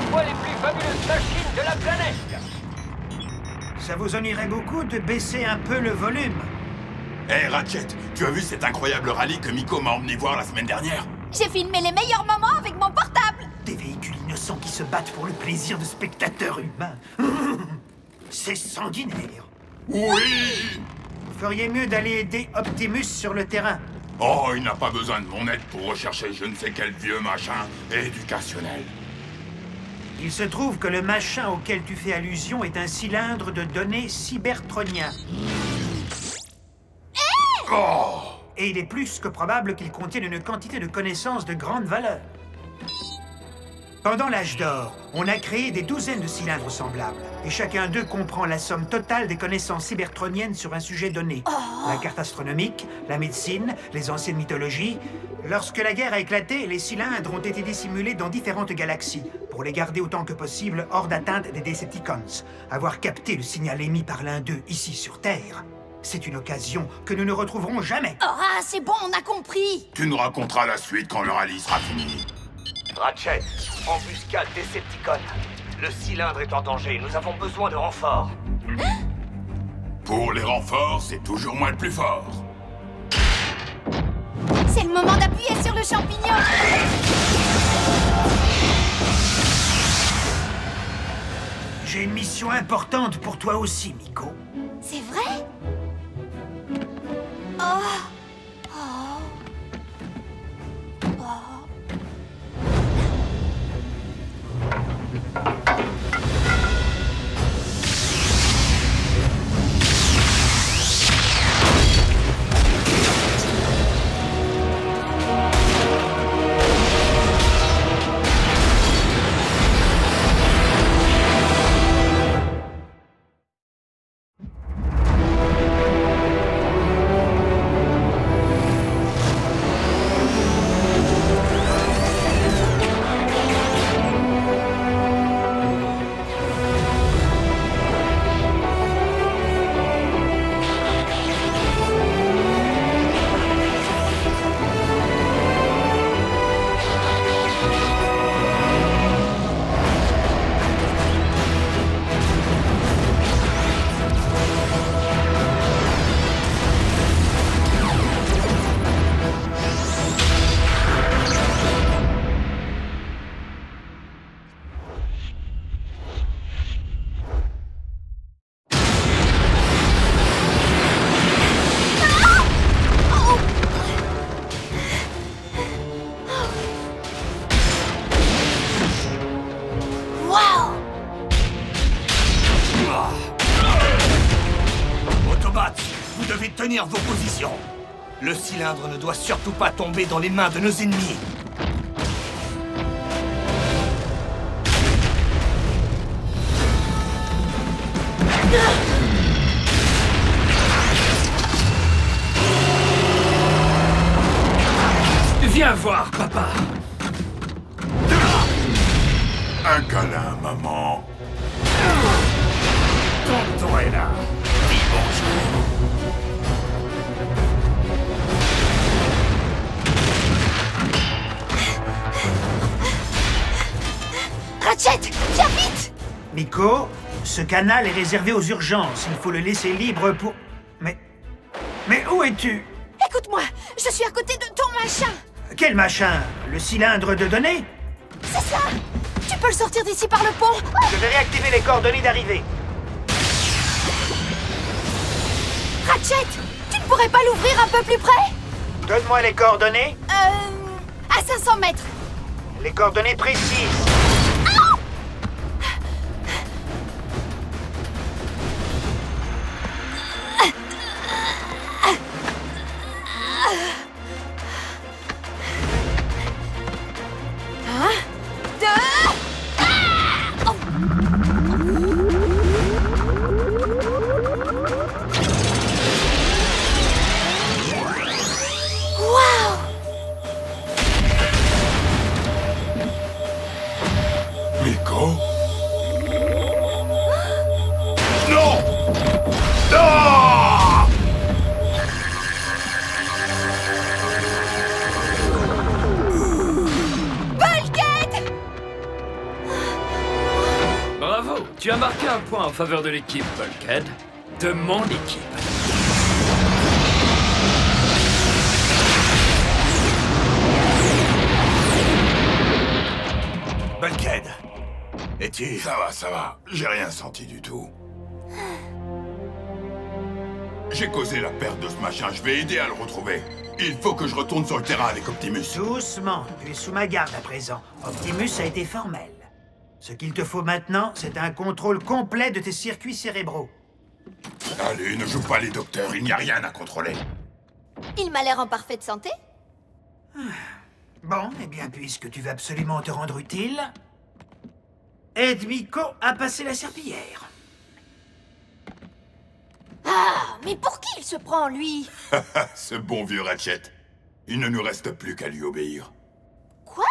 fois les plus fabuleuses machines de la planète. Ça vous en irait beaucoup de baisser un peu le volume? Hé Ratchet, tu as vu cet incroyable rallye que Miko m'a emmené voir la semaine dernière? J'ai filmé les meilleurs moments avec mon portable. Des véhicules innocents qui se battent pour le plaisir de spectateurs humains. C'est sanguinaire. Oui! Vous feriez mieux d'aller aider Optimus sur le terrain. Oh, il n'a pas besoin de mon aide pour rechercher je ne sais quel vieux machin éducationnel. Il se trouve que le machin auquel tu fais allusion est un cylindre de données cybertronien. Oh! Et il est plus que probable qu'il contienne une quantité de connaissances de grande valeur. Pendant l'âge d'or, on a créé des douzaines de cylindres semblables, et chacun d'eux comprend la somme totale des connaissances cybertroniennes sur un sujet donné. La carte astronomique, la médecine, les anciennes mythologies. Lorsque la guerre a éclaté, les cylindres ont été dissimulés dans différentes galaxies, pour les garder autant que possible hors d'atteinte des Decepticons. Avoir capté le signal émis par l'un d'eux ici sur Terre, c'est une occasion que nous ne retrouverons jamais. Ah, c'est bon, on a compris. Tu nous raconteras la suite quand le rallye sera fini. Ratchet, embuscade Decepticon. Le cylindre est en danger, nous avons besoin de renforts. Pour les renforts, c'est toujours moi le plus fort. C'est le moment d'appuyer sur le champignon. J'ai une mission importante pour toi aussi, Miko. C'est vrai? Oh. Oh. Oh. Tenir vos positions. Le cylindre ne doit surtout pas tomber dans les mains de nos ennemis. Viens voir, papa. Un câlin, maman. Tonton est là. Dis bonjour. Ratchet, viens vite! Miko, ce canal est réservé aux urgences. Il faut le laisser libre pour... Mais où es-tu? Écoute-moi, je suis à côté de ton machin. Quel machin? Le cylindre de données? C'est ça! Tu peux le sortir d'ici par le pont? Je vais réactiver les coordonnées d'arrivée. Ratchet, tu ne pourrais pas l'ouvrir un peu plus près? Donne-moi les coordonnées. À 500 mètres. Les coordonnées précises. Miko? Non! Ah! Bulkhead! Tu as marqué un point en faveur de l'équipe, Bulkhead. De mon équipe. Bulkhead, es-tu... Ça va. J'ai rien senti du tout. J'ai causé la perte de ce machin. Je vais aider à le retrouver. Il faut que je retourne sur le terrain avec Optimus. Doucement, tu es sous ma garde à présent. Optimus a été formel. Ce qu'il te faut maintenant, c'est un contrôle complet de tes circuits cérébraux. Allez, ne joue pas les docteurs, il n'y a rien à contrôler. Il m'a l'air en parfaite santé. Bon, eh bien, puisque tu veux absolument te rendre utile, aide Miko à passer la serpillière. Ah, mais pour qui il se prend, lui? Ce bon vieux Ratchet. Il ne nous reste plus qu'à lui obéir. Quoi?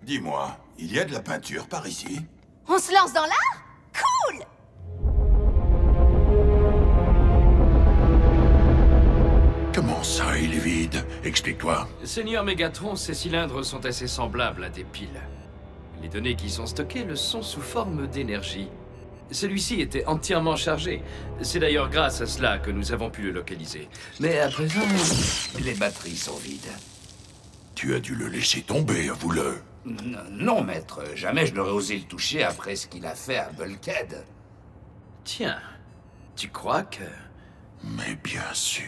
Dis-moi, il y a de la peinture par ici? On se lance dans l'art? Cool! Comment ça, il est vide? Explique-toi. Seigneur Megatron, ces cylindres sont assez semblables à des piles. Les données qui y sont stockées le sont sous forme d'énergie. Celui-ci était entièrement chargé. C'est d'ailleurs grâce à cela que nous avons pu le localiser. Mais à présent, les batteries sont vides. Tu as dû le laisser tomber, avoue-le. Non, maître. Jamais je n'aurais osé le toucher après ce qu'il a fait à Bulkhead. Tiens, tu crois que... Mais bien sûr.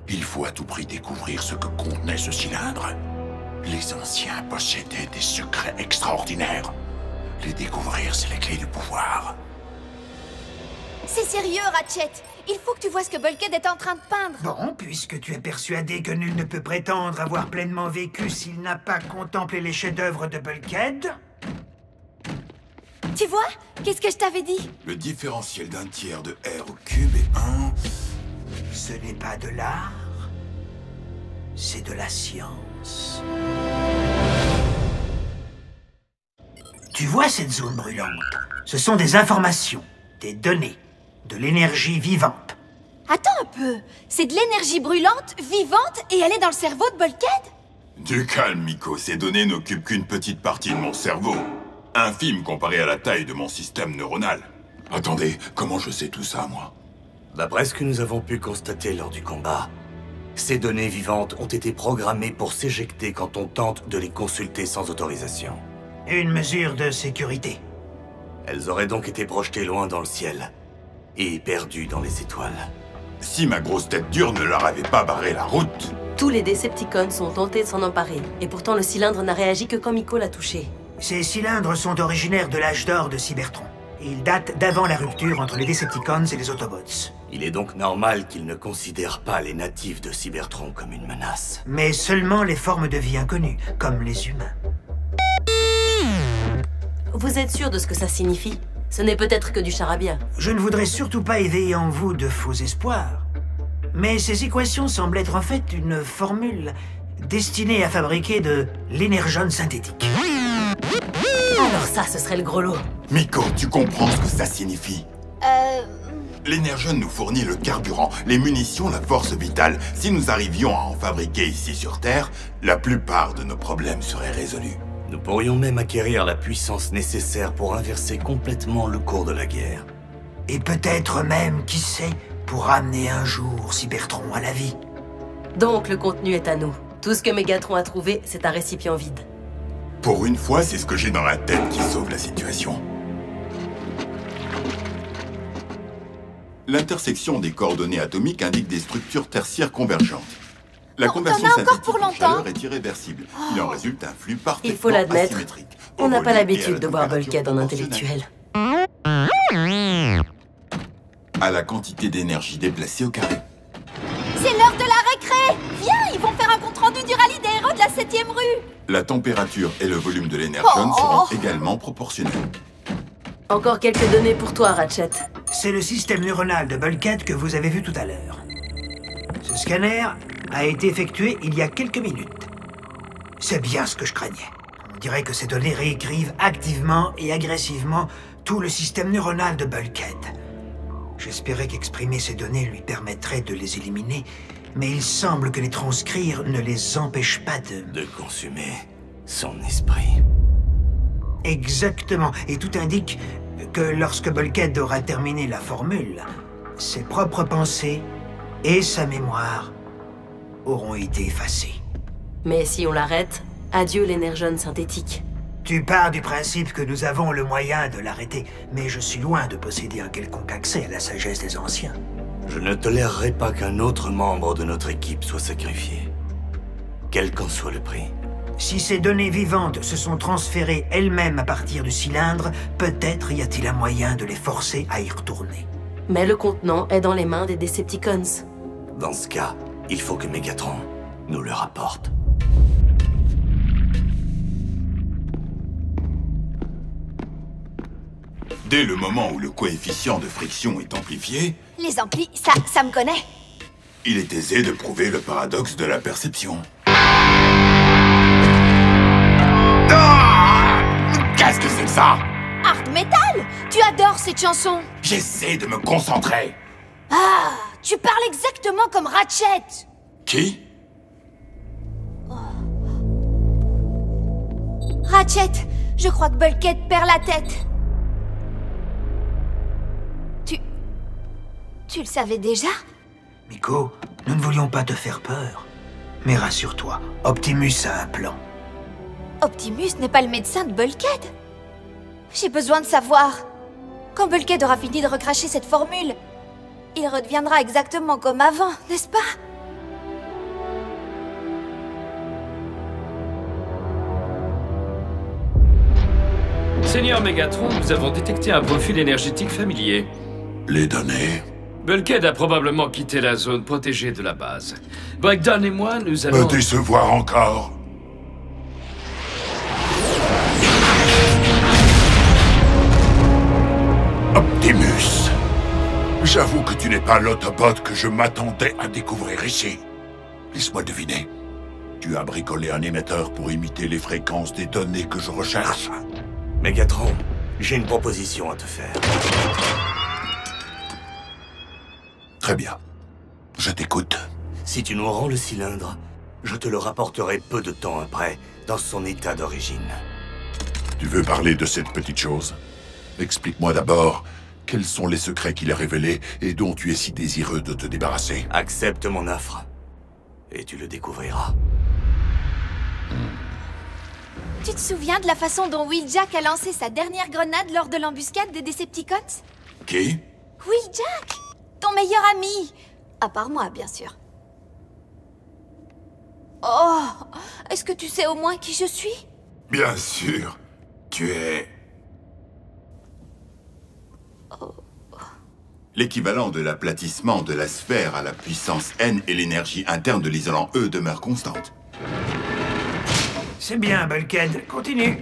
Il faut à tout prix découvrir ce que contenait ce cylindre. Les anciens possédaient des secrets extraordinaires. Les découvrir, c'est la clé du pouvoir. C'est sérieux, Ratchet. Il faut que tu vois ce que Bulkhead est en train de peindre. Bon, puisque tu es persuadé que nul ne peut prétendre avoir pleinement vécu s'il n'a pas contemplé les chefs-d'œuvre de Bulkhead... Tu vois? Qu'est-ce que je t'avais dit? Le différentiel d'un tiers de R au cube est 1... Ce n'est pas de l'art, c'est de la science. Tu vois cette zone brûlante? Ce sont des informations, des données, de l'énergie vivante. Attends un peu. C'est de l'énergie brûlante, vivante, et elle est dans le cerveau de Bulkhead? Du calme, Miko. Ces données n'occupent qu'une petite partie de mon cerveau. Infime comparée à la taille de mon système neuronal. Attendez, comment je sais tout ça, moi? D'après ce que nous avons pu constater lors du combat, ces données vivantes ont été programmées pour s'éjecter quand on tente de les consulter sans autorisation. Une mesure de sécurité. Elles auraient donc été projetées loin dans le ciel et perdues dans les étoiles. Si ma grosse tête dure ne leur avait pas barré la route... Tous les Decepticons sont tentés de s'en emparer, et pourtant le cylindre n'a réagi que quand Miko l'a touché. Ces cylindres sont originaires de l'âge d'or de Cybertron. Ils datent d'avant la rupture entre les Decepticons et les Autobots. Il est donc normal qu'ils ne considèrent pas les natifs de Cybertron comme une menace. Mais seulement les formes de vie inconnues, comme les humains. Vous êtes sûr de ce que ça signifie? Ce n'est peut-être que du charabia. Je ne voudrais surtout pas éveiller en vous de faux espoirs. Mais ces équations semblent être en fait une formule destinée à fabriquer de l'énergone synthétique. Alors ça, ce serait le gros lot. Miko, tu comprends ce que ça signifie? L'énergone nous fournit le carburant, les munitions, la force vitale. Si nous arrivions à en fabriquer ici sur Terre, la plupart de nos problèmes seraient résolus. Nous pourrions même acquérir la puissance nécessaire pour inverser complètement le cours de la guerre. Et peut-être même, qui sait, pour ramener un jour Cybertron à la vie. Donc le contenu est à nous. Tout ce que Megatron a trouvé, c'est un récipient vide. Pour une fois, c'est ce que j'ai dans la tête qui sauve la situation. L'intersection des coordonnées atomiques indique des structures tertiaires convergentes. La conversion synthétique en chaleur est irréversible. Il en résulte un flux parfaitement Il faut l'admettre, asymétrique. on n'a pas Au volume et à l'habitude la de voir température Bulkhead en proportionnelle. intellectuel. À la quantité d'énergie déplacée au carré. C'est l'heure de la récré! Viens, ils vont faire un compte-rendu du rallye des héros de la 7ème rue! La température et le volume de l'énergone seront également proportionnels. Encore quelques données pour toi, Ratchet. C'est le système neuronal de Bulkhead que vous avez vu tout à l'heure. Ce scanner a été effectué il y a quelques minutes. C'est bien ce que je craignais. On dirait que ces données réécrivent activement et agressivement tout le système neuronal de Bulkhead. J'espérais qu'exprimer ces données lui permettrait de les éliminer, mais il semble que les transcrire ne les empêche pas de consumer son esprit. Exactement, et tout indique que lorsque Bulkhead aura terminé la formule, ses propres pensées et sa mémoire auront été effacées. Mais si on l'arrête, adieu l'énergone synthétique. Tu pars du principe que nous avons le moyen de l'arrêter, mais je suis loin de posséder un quelconque accès à la sagesse des anciens. Je ne tolérerai pas qu'un autre membre de notre équipe soit sacrifié. Quel qu'en soit le prix. Si ces données vivantes se sont transférées elles-mêmes à partir du cylindre, peut-être y a-t-il un moyen de les forcer à y retourner. Mais le contenant est dans les mains des Decepticons. Dans ce cas, il faut que Megatron nous le rapporte. Dès le moment où le coefficient de friction est amplifié... Les amplis, ça me connaît. Il est aisé de prouver le paradoxe de la perception. Qu'est-ce que c'est que ça? Hard Metal? Tu adores cette chanson. J'essaie de me concentrer. Ah, tu parles exactement comme Ratchet. Qui? Ratchet, je crois que Bulkhead perd la tête. Tu le savais déjà? Miko, nous ne voulions pas te faire peur. Mais rassure-toi, Optimus a un plan. Optimus n'est pas le médecin de Bulkhead. J'ai besoin de savoir. Quand Bulkhead aura fini de recracher cette formule, il redeviendra exactement comme avant, n'est-ce pas? Seigneur Megatron, nous avons détecté un profil énergétique familier. Les données? Bulkhead a probablement quitté la zone protégée de la base. Breakdown et moi, nous allons... Me décevoir encore? Optimus, j'avoue que tu n'es pas l'Autobot que je m'attendais à découvrir ici. Laisse-moi deviner. Tu as bricolé un émetteur pour imiter les fréquences des données que je recherche? Megatron, j'ai une proposition à te faire. Très bien. Je t'écoute. Si tu nous rends le cylindre, je te le rapporterai peu de temps après, dans son état d'origine. Tu veux parler de cette petite chose? Explique-moi d'abord, quels sont les secrets qu'il a révélés et dont tu es si désireux de te débarrasser? Accepte mon offre, et tu le découvriras. Tu te souviens de la façon dont Wheeljack a lancé sa dernière grenade lors de l'embuscade des Decepticons? Qui? Wheeljack! Ton meilleur ami! À part moi, bien sûr. Oh! Est-ce que tu sais au moins qui je suis? Bien sûr. Tu es... L'équivalent de l'aplatissement de la sphère à la puissance N et l'énergie interne de l'isolant E demeure constante. C'est bien, Bulkhead. Continue.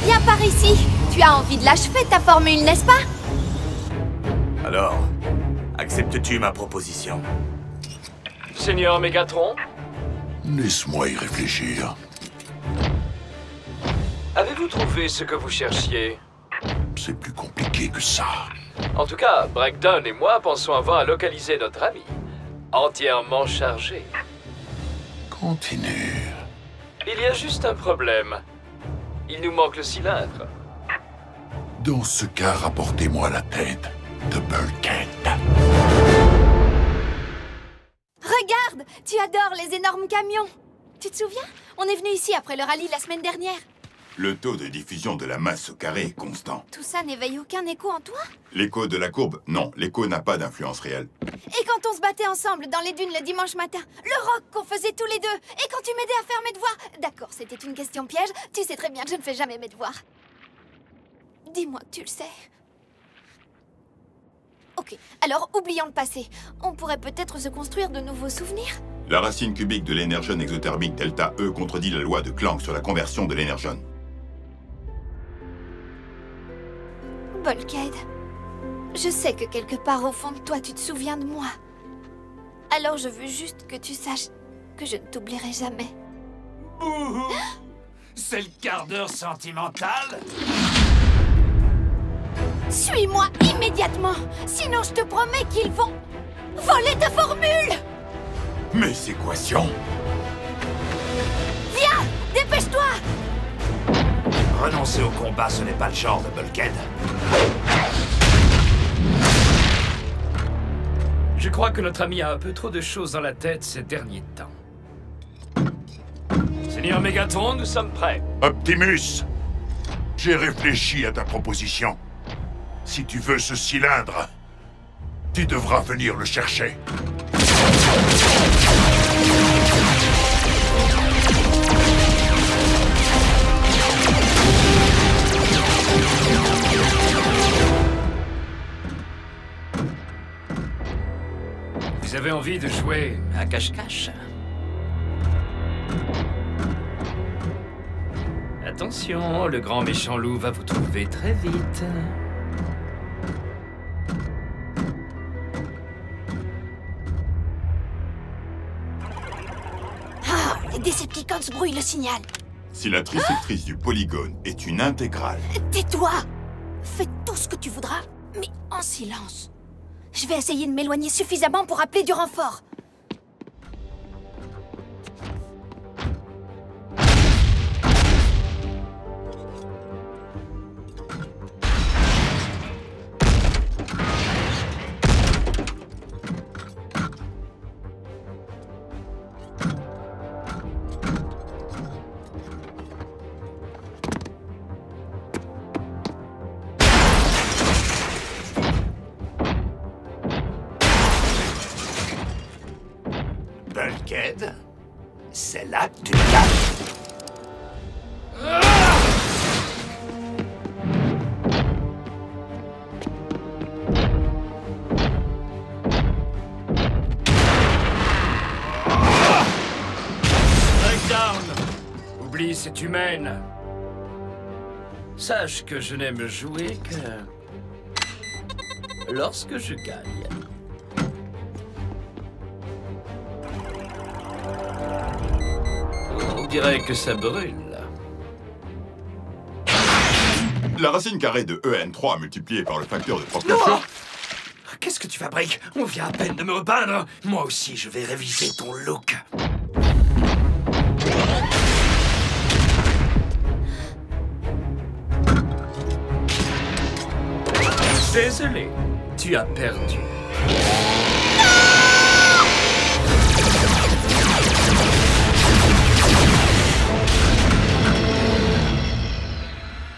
Viens par ici. Tu as envie de l'achever, ta formule, n'est-ce pas? Alors, acceptes-tu ma proposition? Seigneur Megatron, Laisse-moi y réfléchir. avez-vous trouvé ce que vous cherchiez? C'est plus compliqué que ça. En tout cas, Breakdown et moi pensons avoir localisé notre ami. Entièrement chargé. Continue. Il y a juste un problème. Il nous manque le cylindre. Dans ce cas, rapportez-moi la tête de Bulkhead. Regarde! Tu adores les énormes camions. Tu te souviens? On est venu ici après le rallye la semaine dernière. Le taux de diffusion de la masse au carré est constant. Tout ça n'éveille aucun écho en toi? L'écho de la courbe? Non, l'écho n'a pas d'influence réelle. Et quand on se battait ensemble dans les dunes le dimanche matin? Le rock qu'on faisait tous les deux? Et quand tu m'aidais à faire mes devoirs? D'accord, c'était une question piège. Tu sais très bien que je ne fais jamais mes devoirs. Dis-moi que tu le sais. Ok, alors oublions le passé. On pourrait peut-être se construire de nouveaux souvenirs? La racine cubique de l'énergone exothermique delta E contredit la loi de Planck sur la conversion de l'énergone. Bulkhead, je sais que quelque part au fond de toi, tu te souviens de moi. Alors je veux juste que tu saches que je ne t'oublierai jamais. C'est le quart d'heure sentimental? Suis-moi immédiatement, sinon je te promets qu'ils vont... Voler ta formule! Mes équations? Viens! Dépêche-toi! Renoncer au combat, ce n'est pas le genre de Bulkhead. Je crois que notre ami a un peu trop de choses dans la tête ces derniers temps. Seigneur Megatron, nous sommes prêts. Optimus, j'ai réfléchi à ta proposition. Si tu veux ce cylindre, tu devras venir le chercher. Vous avez envie de jouer à cache-cache? Attention, le grand méchant loup va vous trouver très vite. Ah, les Decepticons brouillent le signal. Si la trisectrice du polygone est une intégrale... Tais-toi! Fais tout ce que tu voudras, mais en silence. Je vais essayer de m'éloigner suffisamment pour appeler du renfort. Bulkhead, c'est là que tu me caches. Breakdown! Oublie cette humaine. Sache que je n'aime jouer que... lorsque je gagne. On dirait que ça brûle. La racine carrée de EN3 multipliée par le facteur de propulsion... Oh, qu'est-ce que tu fabriques? On vient à peine de me repeindre. Moi aussi, je vais réviser ton look. Désolé, tu as perdu.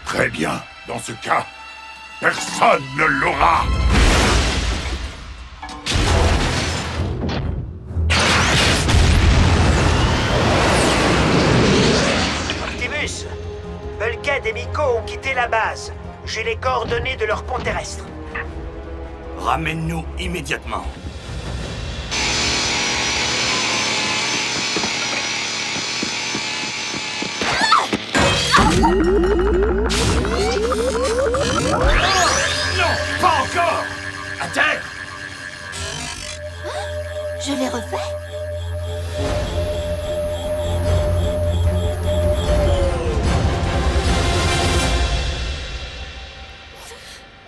Très bien. Dans ce cas, personne ne l'aura. Optimus, Bulkhead et Miko ont quitté la base. J'ai les coordonnées de leur pont terrestre. Ramène-nous immédiatement. Non, pas encore! À terre! Je l'ai refait?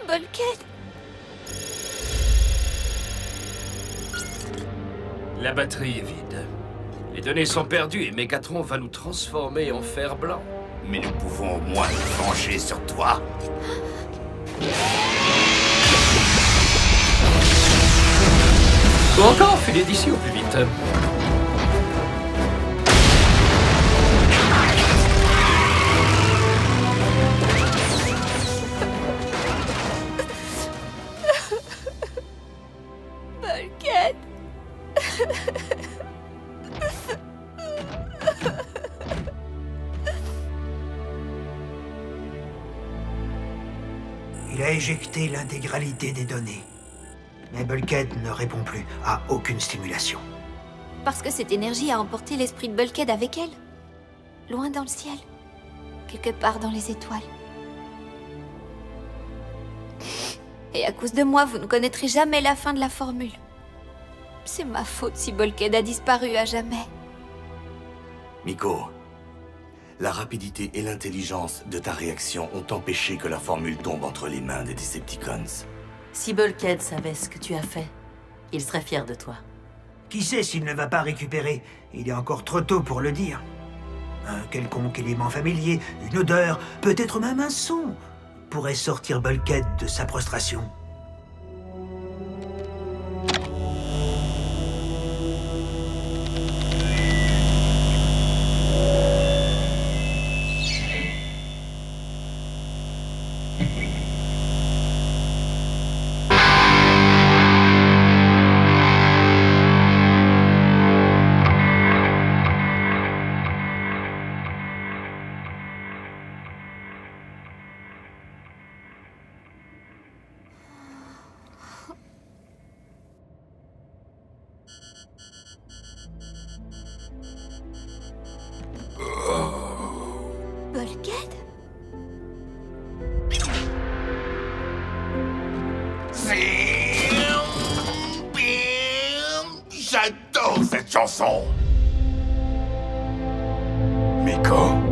Bulkhead? La batterie est vide. Les données sont perdues et Megatron va nous transformer en fer blanc. Mais nous pouvons au moins nous venger sur toi. Ou encore filer d'ici au plus vite. Bulkhead? Il a éjecté l'intégralité des données. Mais Bulkhead ne répond plus à aucune stimulation. Parce que cette énergie a emporté l'esprit de Bulkhead avec elle. Loin dans le ciel. Quelque part dans les étoiles. Et à cause de moi, vous ne connaîtrez jamais la fin de la formule. C'est ma faute si Bulkhead a disparu à jamais. Miko, la rapidité et l'intelligence de ta réaction ont empêché que la formule tombe entre les mains des Decepticons. Si Bulkhead savait ce que tu as fait, Il serait fier de toi. Qui sait s'il ne va pas récupérer? Il est encore trop tôt pour le dire. Un quelconque élément familier, une odeur, peut-être même un son, pourrait sortir Bulkhead de sa prostration. Bulkhead? J'adore cette chanson. Miko.